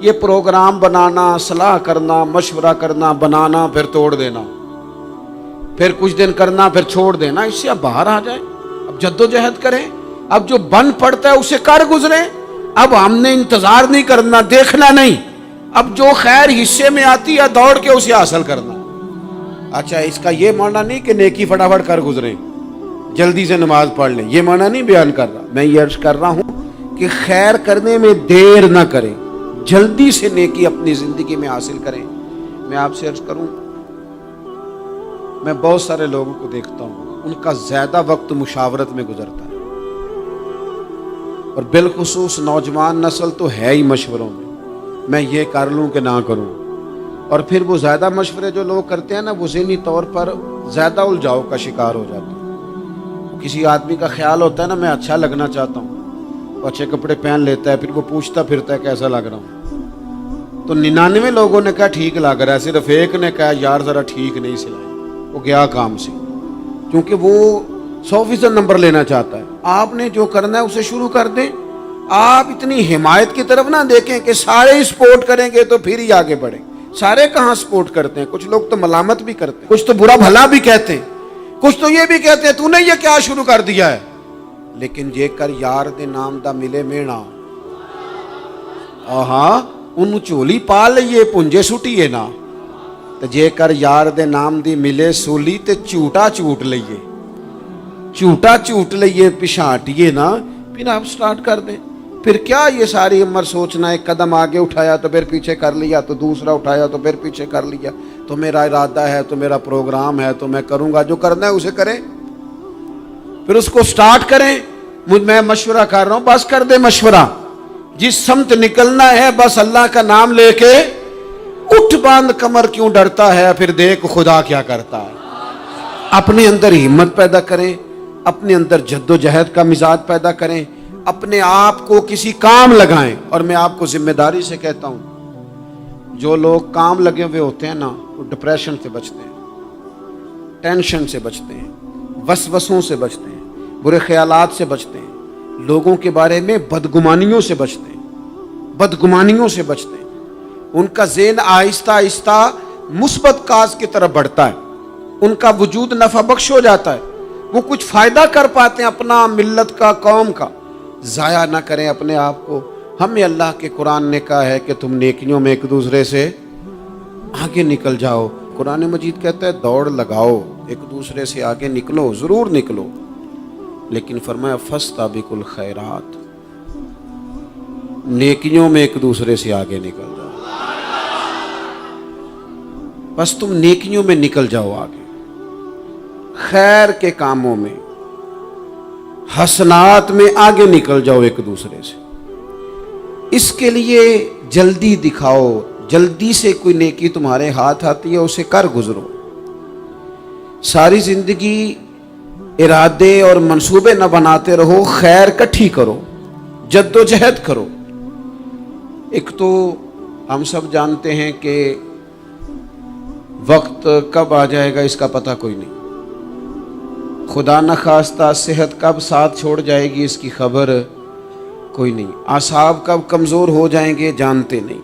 یہ پروگرام بنانا، صلاح کرنا، مشورہ کرنا، بنانا پھر توڑ دینا، پھر کچھ دن کرنا پھر چھوڑ دینا، اس سے اب باہر آ جائیں، اب جدوجہد کریں، اب جو بن پڑتا ہے اسے کر گزریں۔ اب ہم نے انتظار نہیں کرنا، دیکھنا نہیں، اب جو خیر حصے میں آتی ہے دوڑ کے اسے حاصل کرنا۔ اچھا، اس کا یہ معنی نہیں کہ نیکی فٹافٹ کر گزریں، جلدی سے نماز پڑھ لیں، یہ معنی نہیں بیان کر رہا۔ میں یہ عرض کر رہا ہوں کہ خیر کرنے میں دیر نہ کریں، جلدی سے نیکی اپنی زندگی میں حاصل کریں۔ میں آپ سے عرض کروں، میں بہت سارے لوگوں کو دیکھتا ہوں، ان کا زیادہ وقت مشاورت میں گزرتا ہے، اور بالخصوص نوجوان نسل تو ہے ہی مشوروں میں یہ کر لوں کہ نہ کروں، اور پھر وہ زیادہ مشورے جو لوگ کرتے ہیں نا، وہ ذہنی طور پر زیادہ الجھاؤ کا شکار ہو جاتے ہیں۔ کسی آدمی کا خیال ہوتا ہے نا، میں اچھا لگنا چاہتا ہوں، وہ اچھے کپڑے پہن لیتا ہے، پھر وہ پوچھتا پھرتا ہے کیسا لگ رہا ہوں، تو 99 لوگوں نے کہا ٹھیک لگ رہا ہے، صرف ایک نے کہا یار ذرا ٹھیک نہیں سلائی، وہ گیا کام سے، کیونکہ وہ 100% نمبر لینا چاہتا ہے۔ آپ نے جو کرنا ہے اسے شروع کر دیں، آپ اتنی حمایت کی طرف نہ دیکھیں کہ سارے ہی سپورٹ کریں گے تو پھر ہی آگے بڑھیں۔ سارے کہاں سپورٹ کرتے ہیں، کچھ لوگ تو ملامت بھی کرتے ہیں، کچھ تو برا بھلا بھی کہتے ہیں، کچھ تو یہ بھی کہتے ہیں تو نے یہ کیا شروع کر دیا ہے۔ لیکن جے کر یار دے نام دا ملے مینا، آہاں انہوں چولی پا لئیے پنجے سٹیے نا، تو جے کر یار دے نام دی ملے سولی تے چوٹا چوٹ لئیے، چوٹا چوٹ لئیے پشانٹیے نا، پھر آپ سٹارٹ کر دیں۔ پھر کیا یہ ساری عمر سوچنا، ایک قدم آگے اٹھایا تو پھر پیچھے کر لیا، تو دوسرا اٹھایا تو پھر پیچھے کر لیا، تو میرا ارادہ ہے، تو میرا پروگرام ہے، تو میں کروں گا، جو کرنا ہے اسے کریں، پھر اس کو سٹارٹ کریں۔ میں مشورہ کر رہا ہوں، بس کر دے مشورہ، جس سمت نکلنا ہے بس اللہ کا نام لے کے اٹھ، باندھ کمر کیوں ڈرتا ہے، پھر دیکھ خدا کیا کرتا ہے۔ اپنے اندر ہمت پیدا کریں، اپنے اندر جد و جہد کا مزاج پیدا کریں، اپنے آپ کو کسی کام لگائیں۔ اور میں آپ کو ذمہ داری سے کہتا ہوں، جو لوگ کام لگے ہوئے ہوتے ہیں نا، وہ ڈپریشن سے بچتے ہیں، ٹینشن سے بچتے ہیں، وسوسوں سے بچتے ہیں، برے خیالات سے بچتے ہیں، لوگوں کے بارے میں بدگمانیوں سے بچتے ہیں، بدگمانیوں سے بچتے ہیں۔ ان کا ذہن آہستہ آہستہ مثبت کاز کی طرف بڑھتا ہے، ان کا وجود نفع بخش ہو جاتا ہے، وہ کچھ فائدہ کر پاتے ہیں اپنا، ملت کا، قوم کا۔ ضائع نہ کریں اپنے آپ کو۔ ہمیں اللہ کے قرآن نے کہا ہے کہ تم نیکیوں میں ایک دوسرے سے آگے نکل جاؤ۔ قرآن مجید کہتا ہے دوڑ لگاؤ، ایک دوسرے سے آگے نکلو، ضرور نکلو، لیکن فرمایا فاستبقوا الخیرات، نیکیوں میں ایک دوسرے سے آگے نکل جاؤ۔ بس تم نیکیوں میں نکل جاؤ آگے، خیر کے کاموں میں، حسنات میں آگے نکل جاؤ ایک دوسرے سے۔ اس کے لیے جلدی دکھاؤ، جلدی سے کوئی نیکی تمہارے ہاتھ آتی ہے اسے کر گزرو۔ ساری زندگی ارادے اور منصوبے نہ بناتے رہو، خیر کٹھی کرو، جد و جہد کرو۔ ایک تو ہم سب جانتے ہیں کہ وقت کب آ جائے گا اس کا پتہ کوئی نہیں، خدا نخواستہ صحت کب ساتھ چھوڑ جائے گی اس کی خبر کوئی نہیں، اعصاب کب کمزور ہو جائیں گے جانتے نہیں،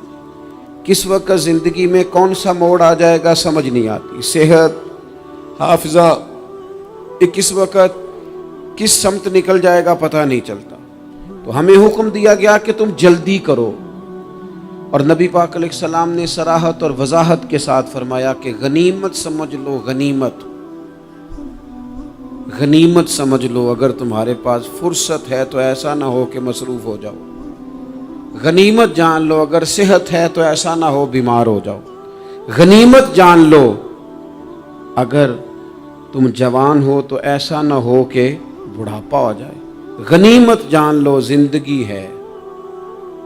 کس وقت زندگی میں کون سا موڑ آ جائے گا سمجھ نہیں آتی، صحت، حافظہ کس وقت کس سمت نکل جائے گا پتہ نہیں چلتا۔ تو ہمیں حکم دیا گیا کہ تم جلدی کرو، اور نبی پاک علیہ السلام نے صراحت اور وضاحت کے ساتھ فرمایا کہ غنیمت سمجھ لو، غنیمت غنیمت سمجھ لو، اگر تمہارے پاس فرصت ہے تو ایسا نہ ہو کہ مصروف ہو جاؤ، غنیمت جان لو اگر صحت ہے تو ایسا نہ ہو بیمار ہو جاؤ، غنیمت جان لو اگر تم جوان ہو تو ایسا نہ ہو کہ بڑھاپا ہو جائے، غنیمت جان لو زندگی ہے،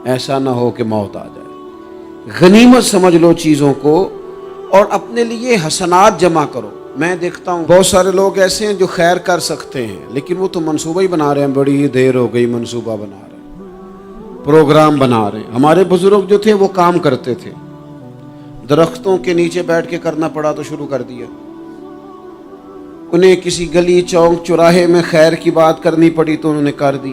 ایسا نہ ہو کہ موت آ جائے۔ غنیمت سمجھ لو چیزوں کو، اور اپنے لیے حسنات جمع کرو۔ میں دیکھتا ہوں بہت سارے لوگ ایسے ہیں جو خیر کر سکتے ہیں، لیکن وہ تو منصوبہ ہی بنا رہے ہیں، بڑی دیر ہو گئی منصوبہ بنا رہے ہیں، پروگرام بنا رہے ہیں۔ ہمارے بزرگ جو تھے وہ کام کرتے تھے، درختوں کے نیچے بیٹھ کے کرنا پڑا تو شروع کر دیا، انہیں کسی گلی چوک چوراہے میں خیر کی بات کرنی پڑی تو انہوں نے کر دی،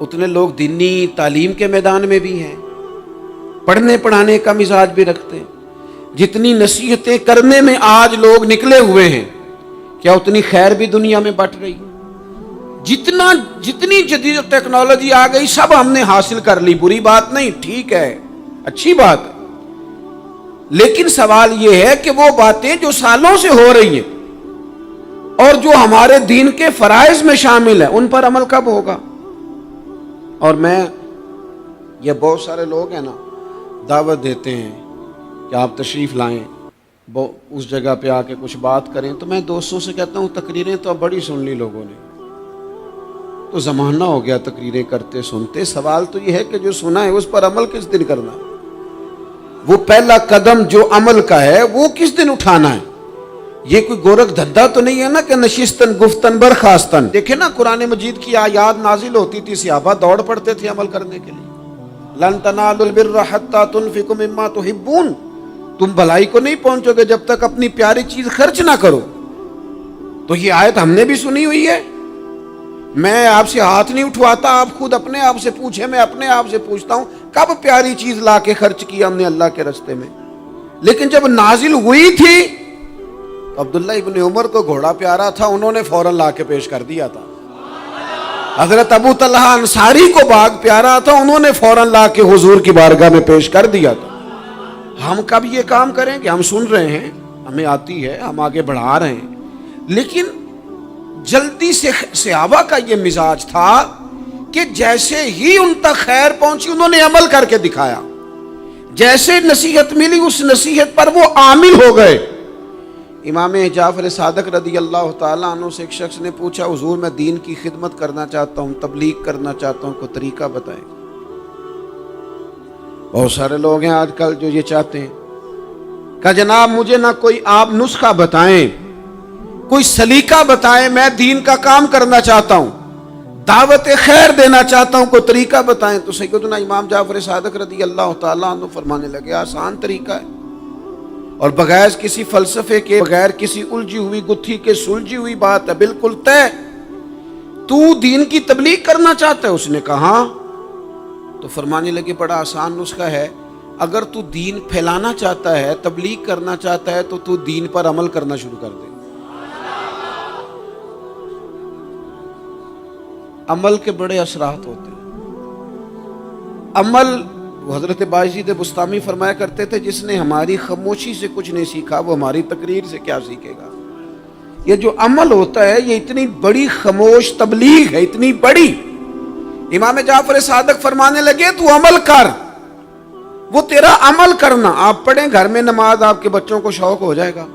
اتنے لوگ دینی تعلیم کے میدان میں بھی ہیں، پڑھنے پڑھانے کا مزاج بھی رکھتے ہیں۔ جتنی نصیحتیں کرنے میں آج لوگ نکلے ہوئے ہیں، کیا اتنی خیر بھی دنیا میں بٹ رہی؟ جتنی جدید ٹیکنالوجی آ گئی سب ہم نے حاصل کر لی، بری بات نہیں، ٹھیک ہے، اچھی بات ہے، لیکن سوال یہ ہے کہ وہ باتیں جو سالوں سے ہو رہی ہیں اور جو ہمارے دین کے فرائض میں شامل ہیں ان پر عمل کب ہوگا؟ اور یہ بہت سارے لوگ ہیں نا، دعوت دیتے ہیں کہ آپ تشریف لائیں، اس جگہ پہ آ کے کچھ بات کریں، تو میں دوستوں سے کہتا ہوں تقریریں تو اب بڑی سن لی لوگوں نے، تو زمانہ ہو گیا تقریریں کرتے سنتے۔ سوال تو یہ ہے کہ جو سنا ہے اس پر عمل کس دن کرنا ہے؟ وہ پہلا قدم جو عمل کا ہے وہ کس دن اٹھانا ہے؟ یہ کوئی گورکھ دھندا تو نہیں ہے نا کہ نشستن گفتن برخاستن۔ دیکھیں نا قرآن مجید کی آیات نازل ہوتی تھی، صحابہ دوڑ پڑتے تھے عمل کرنے کے لیے۔ لن تنالوا البر حتى تنفقوا مما تحبون، تم بھلائی کو نہیں پہنچو گے جب تک اپنی پیاری چیز خرچ نہ کرو۔ تو یہ آیت ہم نے بھی سنی ہوئی ہے، میں آپ سے ہاتھ نہیں اٹھواتا، آپ خود اپنے آپ سے پوچھیں، میں اپنے آپ سے پوچھتا ہوں کب پیاری چیز لا کے خرچ کیا ہم نے اللہ کے راستے میں؟ لیکن جب نازل ہوئی تھی تو عبداللہ ابن عمر کو گھوڑا پیارا تھا، انہوں نے فوراً لا کے پیش کر دیا تھا۔ حضرت ابو طلحہ انصاری کو باغ پیارا تھا، انہوں نے فوراً لا کے حضور کی بارگاہ میں پیش کر دیا تھا۔ ہم کب یہ کام کریں کہ ہم سن رہے ہیں، ہمیں آتی ہے، ہم آگے بڑھا رہے ہیں، لیکن جلدی سے صحابہ کا یہ مزاج تھا کہ جیسے ہی ان تک خیر پہنچی انہوں نے عمل کر کے دکھایا، جیسے نصیحت ملی اس نصیحت پر وہ عامل ہو گئے۔ امام جعفر صادق رضی اللہ تعالیٰ عنہ سے ایک شخص نے پوچھا، حضور میں دین کی خدمت کرنا چاہتا ہوں، تبلیغ کرنا چاہتا ہوں، کوئی طریقہ بتائیں۔ بہت سارے لوگ ہیں آج کل جو یہ چاہتے ہیں کہ جناب مجھے نہ کوئی آپ نسخہ بتائیں، کوئی سلیقہ بتائیں، میں دین کا کام کرنا چاہتا ہوں، دعوت خیر دینا چاہتا ہوں، کوئی طریقہ بتائیں۔ تو سیدنا امام جعفر صادق رضی اللہ تعالیٰ عنہ فرمانے لگے، آسان طریقہ ہے، اور بغیر کسی فلسفے کے، بغیر کسی الجھی ہوئی گتھی کے سلجھی ہوئی بات ہے، بالکل طے۔ تو دین کی تبلیغ کرنا چاہتا ہے؟ اس نے کہا ہاں۔ تو فرمانے لگے بڑا آسان نسخہ ہے، اگر تو دین پھیلانا چاہتا ہے، تبلیغ کرنا چاہتا ہے، تو دین پر عمل کرنا شروع کر دے۔ عمل کے بڑے اثرات ہوتے ہیں۔ عمل، حضرت باجید بستامی فرمایا کرتے تھے، جس نے ہماری خاموشی سے کچھ نہیں سیکھا وہ ہماری تقریر سے کیا سیکھے گا۔ یہ جو عمل ہوتا ہے یہ اتنی بڑی خاموش تبلیغ ہے، اتنی بڑی۔ امام جعفر صادق فرمانے لگے تو عمل کر، وہ تیرا عمل کرنا۔ آپ پڑھیں گھر میں نماز، آپ کے بچوں کو شوق ہو جائے گا،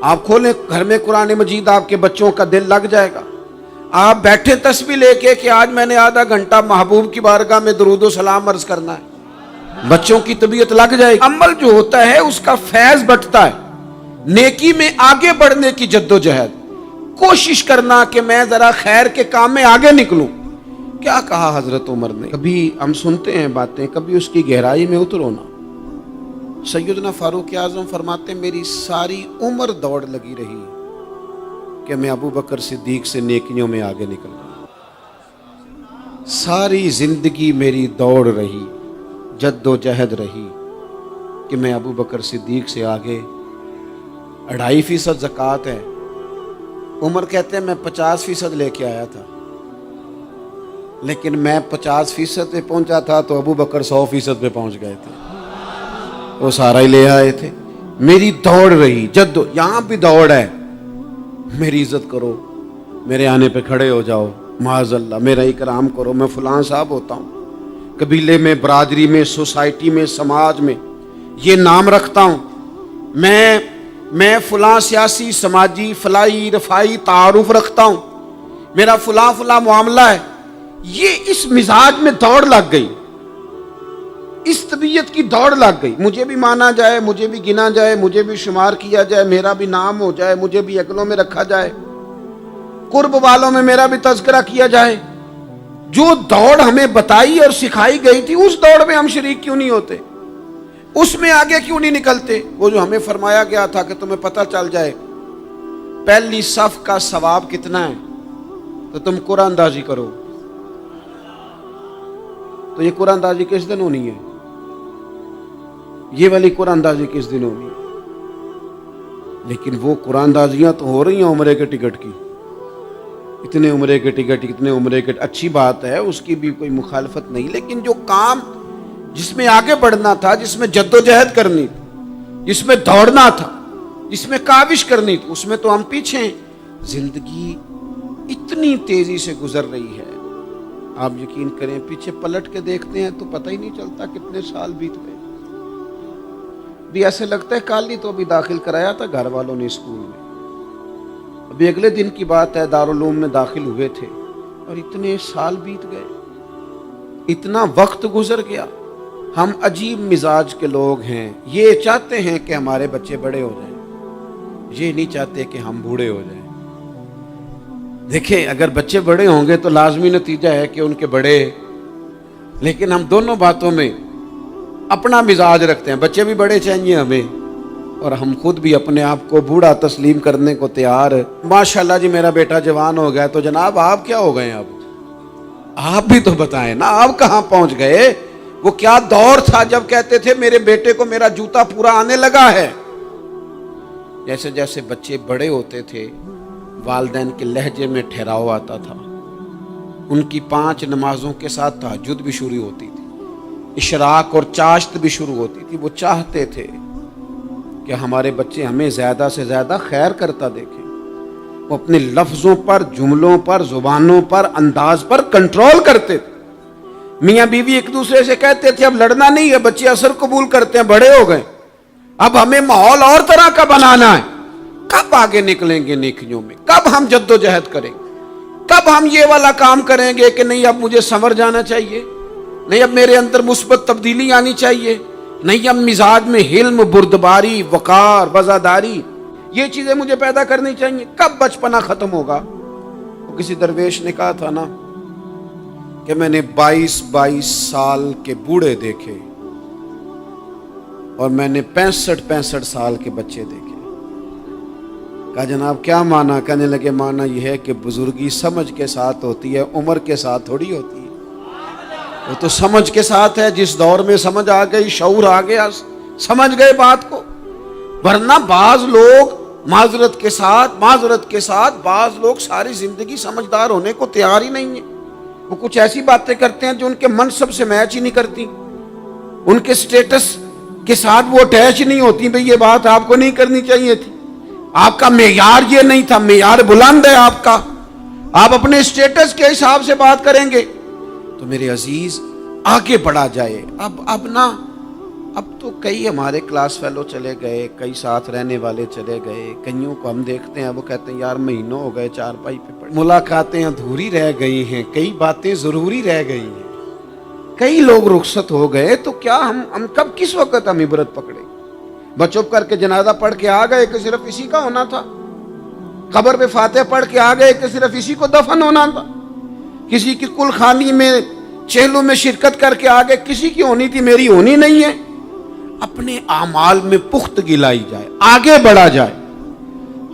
آپ کھولیں گھر میں قرآن مجید، آپ کے بچوں کا دل لگ جائے گا۔ آپ بیٹھے تسبیح لے کے کہ آج میں نے آدھا گھنٹہ محبوب کی بارگاہ میں درود و سلام عرض کرنا ہے، بچوں کی طبیعت لگ جائے گی۔ عمل جو ہوتا ہے اس کا فیض بٹتا ہے، نیکی میں آگے بڑھنے کی جدوجہد، کوشش کرنا کہ میں ذرا خیر کے کام میں آگے نکلوں۔ کیا کہا حضرت عمر نے؟ کبھی ہم سنتے ہیں باتیں، کبھی اس کی گہرائی میں اترو نا۔ سیدنا فاروق اعظم فرماتے میری ساری عمر دوڑ لگی رہی کہ میں ابو بکر صدیق سے نیکیوں میں آگے نکل رہا ہوں۔ ساری زندگی میری دوڑ رہی، جد و جہد رہی کہ میں ابو بکر صدیق سے آگے۔ 2.5% زکوٰۃ ہے، عمر کہتے ہیں میں 50% لے کے آیا تھا، لیکن میں 50% پہ پہنچا تھا تو ابو بکر 100% پہ پہنچ گئے تھے، وہ سارا ہی لے آئے تھے۔ میری دوڑ رہی، یہاں بھی دوڑ ہے، میری عزت کرو، میرے آنے پہ کھڑے ہو جاؤ، معاذ اللہ میرا اکرام کرو، میں فلاں صاحب ہوتا ہوں، قبیلے میں، برادری میں، سوسائٹی میں، سماج میں یہ نام رکھتا ہوں، میں فلاں سیاسی، سماجی، فلاحی، رفائی تعارف رکھتا ہوں، میرا فلاں معاملہ ہے۔ یہ اس مزاج میں دوڑ لگ گئی، اس طبیعت کی دوڑ لگ گئی، مجھے بھی مانا جائے، مجھے بھی گنا جائے، مجھے بھی شمار کیا جائے، میرا بھی نام ہو جائے، مجھے بھی اگلوں میں رکھا جائے، قرب والوں میں میرا بھی تذکرہ کیا جائے۔ جو دوڑ ہمیں بتائی اور سکھائی گئی تھی اس دوڑ میں ہم شریک کیوں نہیں ہوتے؟ اس میں آگے کیوں نہیں نکلتے؟ وہ جو ہمیں فرمایا گیا تھا کہ تمہیں پتہ چل جائے پہلی صف کا ثواب کتنا ہے تو تم قرآن اندازی کرو، تو یہ قرآن اندازی کس دن ہونی ہے؟ یہ والی قرآن اندازی کس دن ہونی ہے؟ لیکن وہ قرآن اندازیاں تو ہو رہی ہیں عمرے کے ٹکٹ کی، اتنے عمرے کے ٹکٹ، اتنے عمرے کے، اچھی بات ہے، اس کی بھی کوئی مخالفت نہیں، لیکن جو کام جس میں آگے بڑھنا تھا، جس میں جد و جہد کرنی تھی، جس میں دوڑنا تھا، جس میں کاوش کرنی تھی، اس میں تو ہم پیچھے ہیں۔ زندگی اتنی تیزی سے گزر رہی ہے، آپ یقین کریں پیچھے پلٹ کے دیکھتے ہیں تو پتہ ہی نہیں چلتا کتنے سال بیت گئے۔ بھی ایسے لگتا ہے کل ہی تو ابھی داخل کرایا تھا گھر والوں نے اسکول میں، ابھی اگلے دن کی بات ہے دارالعلوم میں داخل ہوئے تھے اور اتنے سال بیت گئے، اتنا وقت گزر گیا۔ ہم عجیب مزاج کے لوگ ہیں، یہ چاہتے ہیں کہ ہمارے بچے بڑے ہو جائیں، یہ نہیں چاہتے کہ ہم بوڑھے ہو جائیں۔ دیکھیں اگر بچے بڑے ہوں گے تو لازمی نتیجہ ہے کہ ان کے بڑے، لیکن ہم دونوں باتوں میں اپنا مزاج رکھتے ہیں، بچے بھی بڑے چاہیے ہمیں اور ہم خود بھی اپنے آپ کو بوڑھا تسلیم کرنے کو تیار۔ ماشاءاللہ جی میرا بیٹا جوان ہو گیا، تو جناب آپ کیا ہو گئے ہیں؟ اب آپ بھی تو بتائیں نا، آپ کہاں پہنچ گئے؟ وہ کیا دور تھا جب کہتے تھے میرے بیٹے کو میرا جوتا پورا آنے لگا ہے۔ جیسے جیسے بچے بڑے ہوتے تھے والدین کے لہجے میں ٹھہراؤ آتا تھا، ان کی 5 نمازوں کے ساتھ تہجد بھی شروع ہوتی تھی، اشراق اور چاشت بھی شروع ہوتی تھی۔ وہ چاہتے تھے کہ ہمارے بچے ہمیں زیادہ سے زیادہ خیر کرتا دیکھیں۔ وہ اپنے لفظوں پر، جملوں پر، زبانوں پر، انداز پر کنٹرول کرتے تھے۔ میاں بیوی ایک دوسرے سے کہتے تھے اب لڑنا نہیں ہے، بچے اثر قبول کرتے ہیں، بڑے ہو گئے، اب ہمیں ماحول اور طرح کا بنانا ہے۔ کب آگے نکلیں گے نیکیوں میں؟ کب ہم جد و جہد کریں گے؟ کب ہم یہ والا کام کریں گے کہ نہیں اب مجھے سنور جانا چاہیے، نہیں اب میرے اندر مثبت تبدیلی آنی چاہیے، نہیں اب مزاج میں حلم، بردباری، وقار، وفاداری، یہ چیزیں مجھے پیدا کرنی چاہیے؟ کب بچپنا ختم ہوگا؟ وہ کسی درویش نے کہا تھا نا کہ میں نے 22 سال کے بوڑھے دیکھے اور میں نے 65 سال کے بچے دیکھے۔ کہا جناب کیا معنی؟ کہنے لگے معنی یہ ہے کہ بزرگی سمجھ کے ساتھ ہوتی ہے، عمر کے ساتھ تھوڑی ہوتی ہے۔ وہ تو سمجھ کے ساتھ ہے، جس دور میں سمجھ آ گئی، شعور آ گیا، سمجھ گئے بات کو۔ ورنہ بعض لوگ معذرت کے ساتھ بعض لوگ ساری زندگی سمجھدار ہونے کو تیار ہی نہیں ہیں۔ وہ کچھ ایسی باتیں کرتے ہیں جو ان کے منصب سے میچ ہی نہیں کرتی، ان کے سٹیٹس کے ساتھ وہ اٹیچ نہیں ہوتی۔ بھئی یہ بات آپ کو نہیں کرنی چاہیے تھی، آپ کا معیار یہ نہیں تھا، معیار بلند ہے آپ کا، آپ اپنے سٹیٹس کے حساب سے بات کریں گے۔ تو میرے عزیز آگے بڑھا جائے۔ اب تو کئی ہمارے کلاس فیلو چلے گئے، کئی ساتھ رہنے والے چلے گئے، کئیوں کو ہم دیکھتے ہیں وہ کہتے ہیں یار مہینوں ہو گئے چارپائی پہ پڑے، ملاقاتیں ادھوری رہ گئی ہیں، کئی باتیں ضروری رہ گئی ہیں، کئی لوگ رخصت ہو گئے، تو کیا ہم کب کس وقت ہم عبرت پکڑے؟ بس چپ کر کے جنازہ پڑھ کے آ گئے کہ صرف اسی کا ہونا تھا، قبر پہ فاتحہ پڑھ کے آ گئے کہ صرف اسی کو دفن ہونا تھا، کسی کی کل خانی میں چہلوں میں شرکت کر کے آگے کسی کی ہونی تھی، میری ہونی نہیں ہے۔ اپنے اعمال میں پختگی لائی جائے، آگے بڑھا جائے۔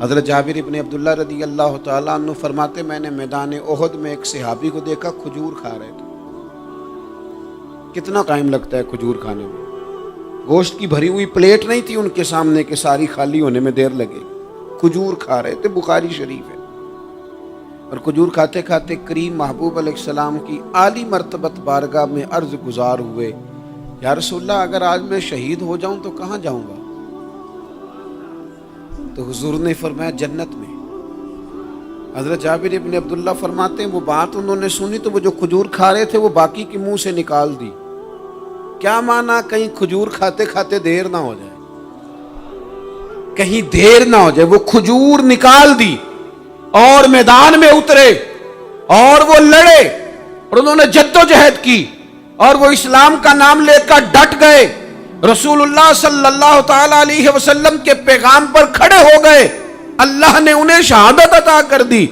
حضرت جابر ابن عبداللہ رضی اللہ تعالیٰ عنہ فرماتے میں نے میدان احد میں ایک صحابی کو دیکھا کھجور کھا رہے تھے۔ کتنا ٹائم لگتا ہے کھجور کھانے میں؟ گوشت کی بھری ہوئی پلیٹ نہیں تھی ان کے سامنے کہ ساری خالی ہونے میں دیر لگے، کھجور کھا رہے تھے، بخاری شریف ہے۔ اور کھجور کھاتے کھاتے کریم محبوب علیہ السلام کی عالی مرتبت بارگاہ میں عرض گزار ہوئے یا رسول اللہ اگر آج میں شہید ہو جاؤں تو کہاں جاؤں گا؟ تو حضور نے فرمایا جنت میں۔ حضرت جابر ابن عبداللہ فرماتے ہیں وہ بات انہوں نے سنی تو وہ جو کھجور کھا رہے تھے وہ باقی کے منہ سے نکال دی۔ کیا معنی؟ کہیں کھجور کھاتے کھاتے دیر نہ ہو جائے، کہیں دیر نہ ہو جائے۔ وہ کھجور نکال دی اور میدان میں اترے اور وہ لڑے اور انہوں نے جد و جہد کی اور وہ اسلام کا نام لے کر ڈٹ گئے، رسول اللہ صلی اللہ تعالی علیہ وسلم کے پیغام پر کھڑے ہو گئے، اللہ نے انہیں شہادت عطا کر دی۔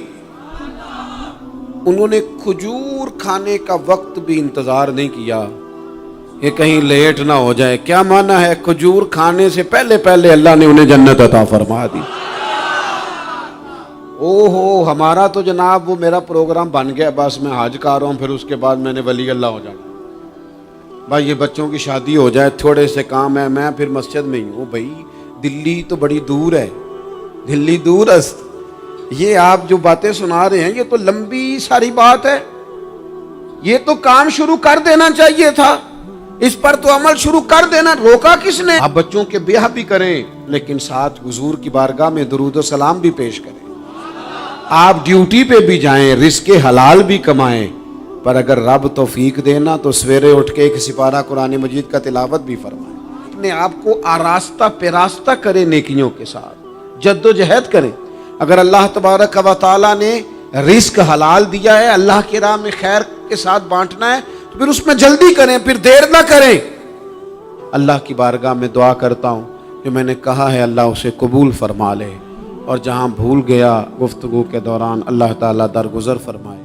انہوں نے کھجور کھانے کا وقت بھی انتظار نہیں کیا کہ کہیں لیٹ نہ ہو جائے۔ کیا معنی ہے؟ کھجور کھانے سے پہلے پہلے اللہ نے انہیں جنت عطا فرما دی۔ اوہو، ہمارا تو جناب وہ میرا پروگرام بن گیا، بس میں حج کر رہا ہوں، پھر اس کے بعد میں نے ولی اللہ ہو جانا۔ بھائی یہ بچوں کی شادی ہو جائے، تھوڑے سے کام ہے، میں پھر مسجد میں ہی ہوں. بھائی دلی تو بڑی دور ہے، دلی دور است. یہ آپ جو باتیں سنا رہے ہیں یہ تو لمبی ساری بات ہے. یہ تو کام شروع کر دینا چاہیے تھا، اس پر تو عمل شروع کر دینا، روکا کس نے؟ آپ بچوں کے بیاہ بھی کریں لیکن ساتھ حضور کی بارگاہ میں درود و سلام بھی پیش کریں. آپ ڈیوٹی پہ بھی جائیں، رزق حلال بھی کمائیں، پر اگر رب توفیق دینا تو سویرے اٹھ کے ایک سپارہ قرآن مجید کا تلاوت بھی فرمائیں. اپنے آپ کو آراستہ پیراستہ کریں، نیکیوں کے ساتھ جد و جہد کریں. اگر اللہ تبارک و تعالیٰ نے رزق حلال دیا ہے، اللہ کی راہ میں خیر کے ساتھ بانٹنا ہے، تو پھر اس میں جلدی کریں، پھر دیر نہ کریں. اللہ کی بارگاہ میں دعا کرتا ہوں جو میں نے کہا ہے اللہ اسے قبول فرما لے، اور جہاں بھول گیا گفتگو کے دوران اللہ تعالیٰ درگزر فرمائے.